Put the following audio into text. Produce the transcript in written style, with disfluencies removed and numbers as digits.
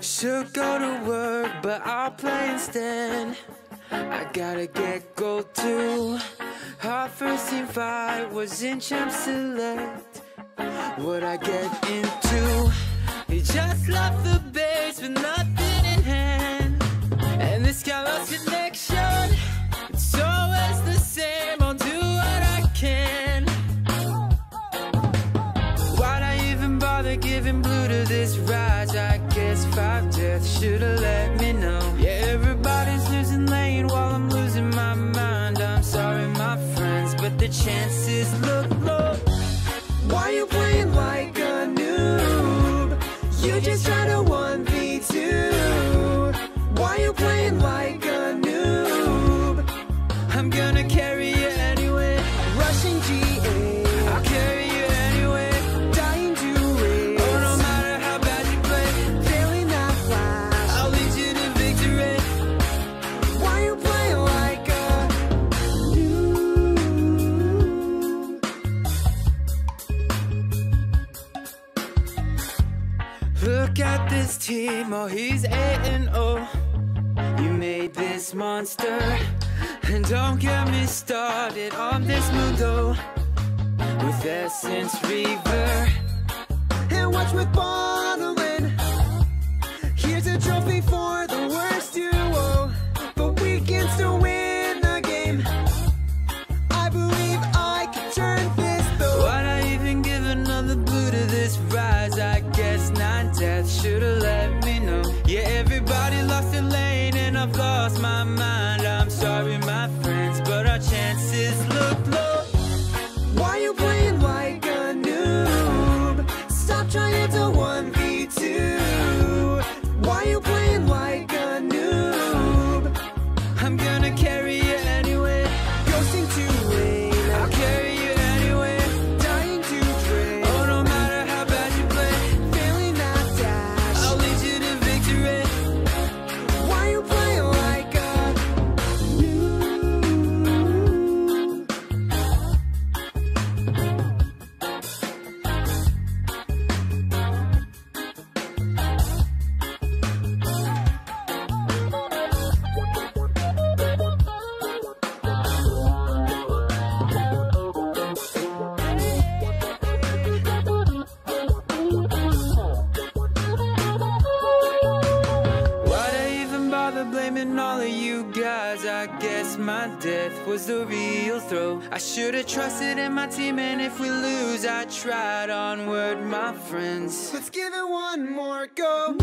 Should go to work, but I'll play instead. I gotta get gold too. Our first team fight was in Champ Select. What'd I get into? He just left the base with nothing in hand, and this guy lost connection. It's always the same, I'll do what I can. Why'd I even bother giving blue to this rise? I guess 5 deaths should've let me know. Yeah, everybody's losing lane while I'm losing my mind. I'm sorry, my friends, but the chances look low. Why you playing like a noob? You just try to 1v2. Why you playing like a noob? I'm gonna carry you anyway. Rushing GA, I'll carry you anyway. Dying to race, oh, no matter how bad you play. Failing that flash, I'll lead you to victory. Why you playing like a noob? Look at this team, oh, he's 8-0. You made this monster, and don't get me started on this mundo with Essence Reaver. And watch with bottling. Here's a trophy for the worst duo, but we can still win the game. I believe I can turn this though. Why'd I even give another blue to this rise? I guess 9 deaths should've let me know. Yeah, everybody lost their lane and I've lost my mind. I'm sorry, my friends, but our chances look low. Why you playing like a noob? Stop trying to 1v2. Why you playing like a noob? I'm gonna carry you anyway. Ghosting to rain, I'll carry you anyway. Dying to drain, oh, no matter how bad you play. Failing that dash, I'll lead you to victory. Why you playing like a noob? Why'd I even bother blaming all of you guys? I guess my death was the real throw. I should've trusted in my team, and if we lose, I tried. Onward, my friends, let's give it one more go.